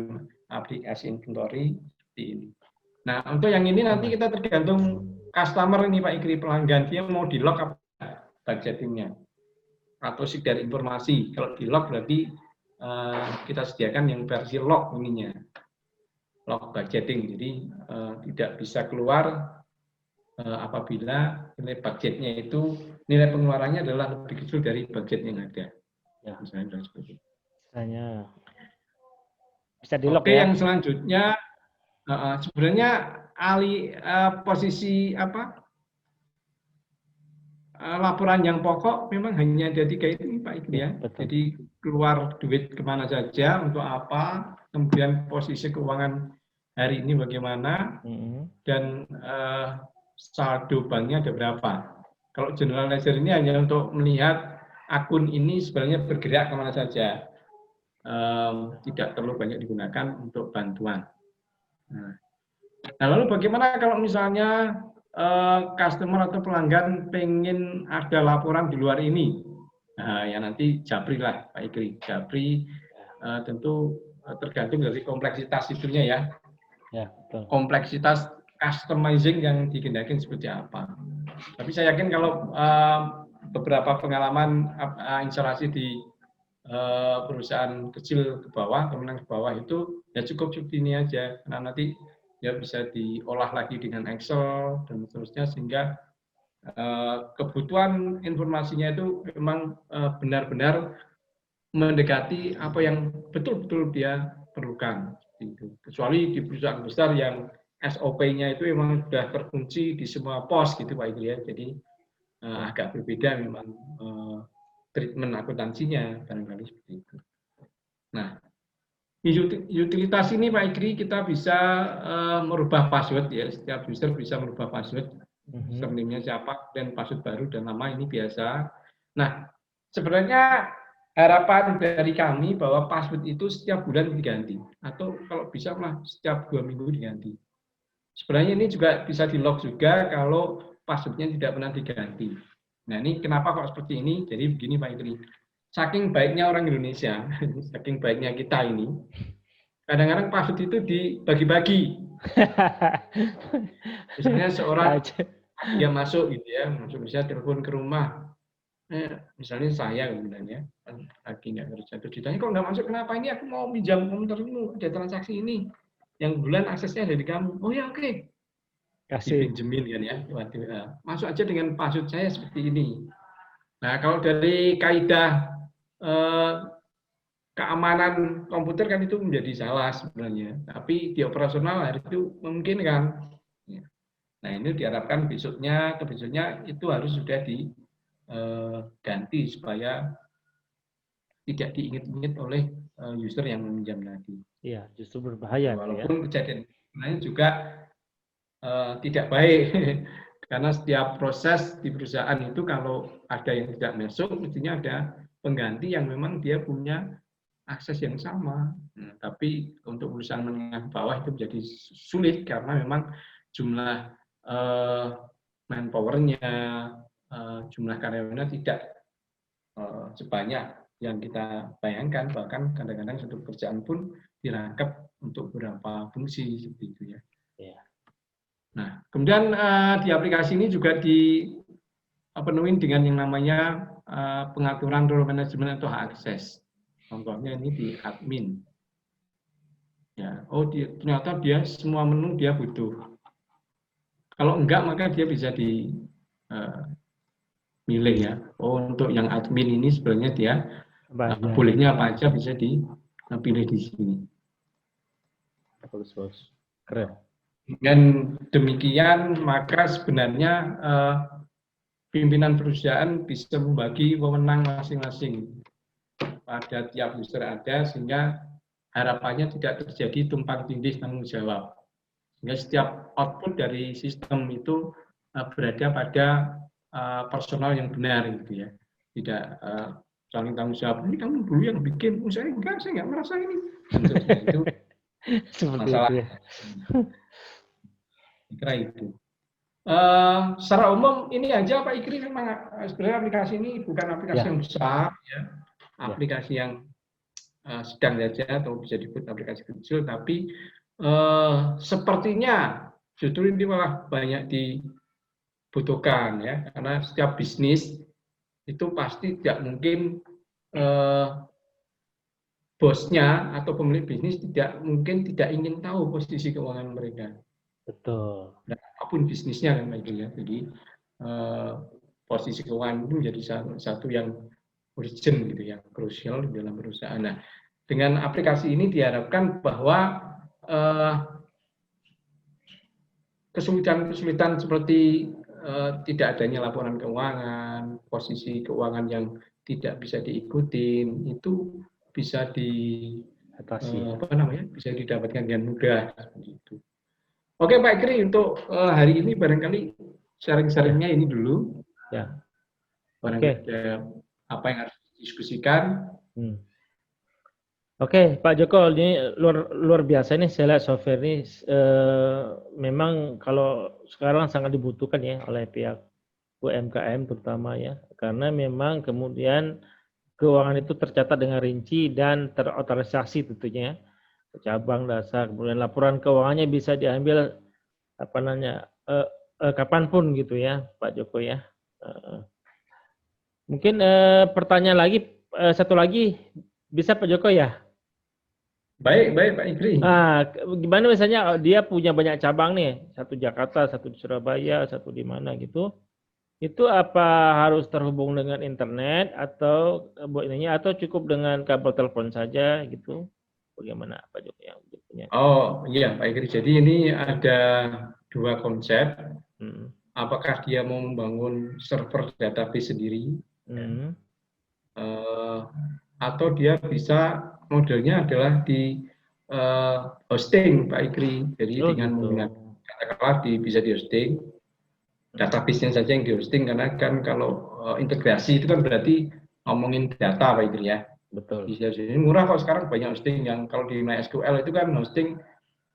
aplikasi inventory seperti ini. Nah, untuk yang ini nanti kita tergantung customer ini Pak Ikri, pelanggan dia mau di lock apa budgetingnya atau sekedar informasi. Kalau di lock berarti kita sediakan yang versi lock ininya, lock budgeting. Jadi tidak bisa keluar apabila nilai budgetnya itu nilai pengeluarannya adalah lebih kecil dari budget yang ada. Ya. Misalnya seperti itu. Misalnya bisa di lock Oke, ya. yang selanjutnya sebenarnya posisi laporan yang pokok memang hanya ada 3 ini Pak Ikri ya. Jadi keluar duit kemana saja, untuk apa, kemudian posisi keuangan hari ini bagaimana, dan saldo banknya ada berapa. Kalau general ledger ini hanya untuk melihat akun ini sebenarnya bergerak kemana saja, tidak terlalu banyak digunakan untuk bantuan. Nah, lalu bagaimana kalau misalnya customer atau pelanggan pengen ada laporan di luar ini? Nah, ya nanti Japri lah Pak Ikri. Japri tentu tergantung dari kompleksitas itunya ya. Ya, betul. Kompleksitas customizing yang dikehendaki seperti apa. Tapi saya yakin kalau beberapa pengalaman instalasi di perusahaan kecil ke bawah, menengah ke bawah itu ya cukup ini aja. Karena nanti ya bisa diolah lagi dengan Excel dan seterusnya, sehingga kebutuhan informasinya itu memang benar-benar mendekati apa yang betul-betul dia perlukan. Kecuali di perusahaan besar yang SOP-nya itu memang sudah terkunci di semua pos gitu Pak Ikri ya. Jadi agak berbeda memang treatment akuntansinya barangkali seperti itu. Nah, utilitas ini Pak Ikri kita bisa merubah password ya, setiap user bisa merubah password, username-nya siapa dan password baru dan nama ini biasa. Nah, sebenarnya harapan dari kami bahwa password itu setiap bulan diganti atau kalau bisa lah setiap 2 minggu diganti. Sebenarnya ini juga bisa di-lock juga kalau passwordnya tidak pernah diganti. Nah, ini kenapa kok seperti ini? Jadi begini Pak Ikri. Saking baiknya orang Indonesia, saking baiknya kita ini, kadang-kadang password itu dibagi-bagi. Misalnya seorang dia masuk gitu ya, bisa telepon ke rumah. Misalnya saya kemudian lagi nggak kerja, terus ditanya kok nggak masuk, kenapa? Ini aku mau pinjam komputermu, ada transaksi ini, yang bulan aksesnya dari kamu. Oh ya oke. Dipinjemin kan ya, masuk aja dengan password saya seperti ini. Nah, kalau dari kaidah keamanan komputer kan itu menjadi salah sebenarnya, tapi di operasional hari itu memungkinkan. Nah, ini diharapkan besoknya itu harus sudah diganti supaya tidak diingat-ingat oleh user yang meminjam lagi. Iya, justru berbahaya. Walaupun kejadian lain juga tidak baik. Karena setiap proses di perusahaan itu kalau ada yang tidak masuk, mestinya ada pengganti yang memang dia punya akses yang sama. Nah, tapi untuk perusahaan menengah bawah itu menjadi sulit karena memang jumlah manpower-nya, jumlah karyawannya tidak sebanyak yang kita bayangkan. Bahkan kadang-kadang satu pekerjaan pun dirangkap untuk beberapa fungsi seperti itu ya. Nah, kemudian di aplikasi ini juga dipenuhi dengan yang namanya pengaturan role management atau akses. Contohnya ini di admin. Ya, ternyata dia semua menu dia butuh. Kalau enggak maka dia bisa milih ya. Oh, untuk yang admin ini sebenarnya dia bolehnya apa aja bisa dipilih di sini. Bagus, bos. Keren. Dan demikian maka sebenarnya pimpinan perusahaan bisa membagi wewenang masing-masing pada tiap user ada, sehingga harapannya tidak terjadi tumpang tindih tanggung jawab. Sehingga setiap output dari sistem itu berada pada personal yang benar gitu ya. Tidak saling tanggung jawab. Ini kamu dulu yang bikin, saya nggak merasa ini. Itu masalah. Kira itu. Secara umum ini aja Pak Ikri, memang sebenarnya aplikasi ini bukan aplikasi yang besar ya, aplikasi yang sedang saja atau bisa disebut aplikasi kecil, tapi sepertinya justru ini malah banyak dibutuhkan ya, karena setiap bisnis itu pasti tidak mungkin bosnya atau pemilik bisnis tidak ingin tahu posisi keuangan mereka. Betul. Dan apapun apapun bisnisnya kan Pak Igri ya. Jadi posisi keuangan itu menjadi satu yang urgent gitu ya, krusial di dalam perusahaan. Nah, dengan aplikasi ini diharapkan bahwa kesulitan-kesulitan seperti tidak adanya laporan keuangan, posisi keuangan yang tidak bisa diikuti itu bisa bisa didapatkan dengan mudah seperti itu. Oke Pak Igri, untuk hari ini barangkali sharing-sharingnya ini dulu. Ya. Oke. Apa yang harus didiskusikan? Oke, Pak Joko, ini luar biasa nih saya lihat software ini memang kalau sekarang sangat dibutuhkan ya oleh pihak UMKM terutama ya, karena memang kemudian keuangan itu tercatat dengan rinci dan terotorisasi tentunya, cabang dasar, kemudian laporan keuangannya bisa diambil kapanpun gitu ya, Pak Joko ya. Mungkin pertanyaan lagi, satu lagi bisa Pak Joko ya? Baik Pak Igri. Gimana misalnya dia punya banyak cabang nih, satu Jakarta, satu di Surabaya, satu di mana gitu. Itu apa harus terhubung dengan internet atau cukup dengan kabel telepon saja gitu? Bagaimana Pak Joko yang punya? Oh iya Pak Igri, jadi ini ada dua konsep. Apakah dia mau membangun server database sendiri, atau dia bisa modelnya adalah di hosting Pak Igri. Jadi dengan menggunakan katakanlah bisa di hosting, database-nya saja yang di hosting, karena kan kalau integrasi itu kan berarti ngomongin data Pak Igri ya. Betul. Jadi murah kok sekarang, banyak hosting yang kalau di MySQL itu kan hosting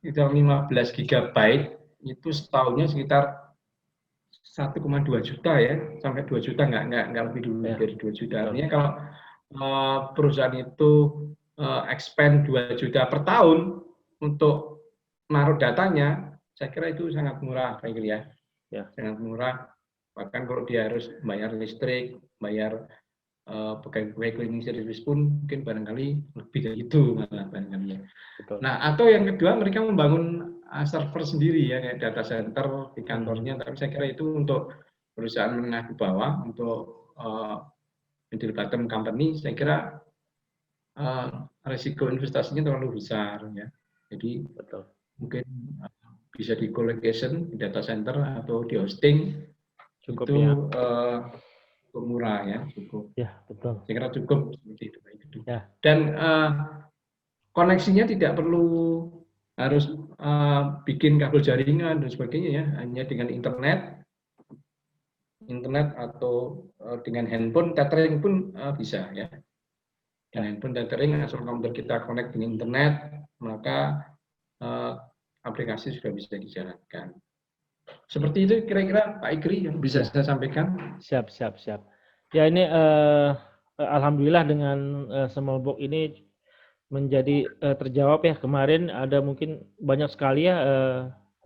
itu 15 GB itu setahunnya sekitar 1,2 juta ya, sampai 2 juta nggak lebih dulu dari 2 juta. Artinya kalau perusahaan itu expand 2 juta per tahun untuk naruh datanya, saya kira itu sangat murah Pak Igri ya. Sangat murah. Bahkan kalau dia harus bayar listrik, bayar pegawai cleaning service pun mungkin barangkali lebih dari itu malah barangkali ya. Nah, atau yang kedua mereka membangun server sendiri ya, kayak data center di kantornya. Tapi saya kira itu untuk perusahaan menengah ke bawah, untuk middle bottom company, saya kira risiko investasinya terlalu besar ya. Jadi mungkin bisa di colocation di data center atau di hosting. Cukup itu ya. Murah ya, cukup. Ya, betul. Saya kira cukup seperti itu. Ya. Dan koneksinya tidak perlu harus bikin kabel jaringan dan sebagainya ya, hanya dengan internet atau dengan handphone tethering pun bisa ya. Dengan handphone tethering, asal komputer kita connect dengan internet, maka aplikasi sudah bisa dijalankan. Seperti itu kira-kira Pak Igri yang bisa saya sampaikan. Siap. Ya ini alhamdulillah dengan Smallbox ini menjadi terjawab ya. Kemarin ada mungkin banyak sekali ya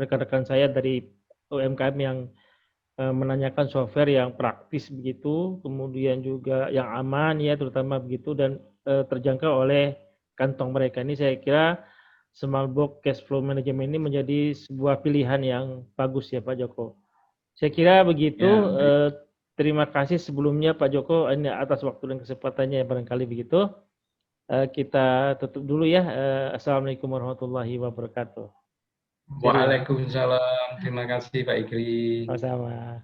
rekan-rekan saya dari UMKM yang menanyakan software yang praktis begitu, kemudian juga yang aman ya terutama begitu, dan terjangkau oleh kantong mereka. Ini saya kira Smallbox Cash Flow Management ini menjadi sebuah pilihan yang bagus ya Pak Joko. Saya kira begitu. Ya, terima kasih sebelumnya Pak Joko ini atas waktu dan kesempatannya barangkali begitu. Kita tutup dulu ya. Assalamualaikum warahmatullahi wabarakatuh. Waalaikumsalam. Terima kasih Pak Igri. Sama-sama.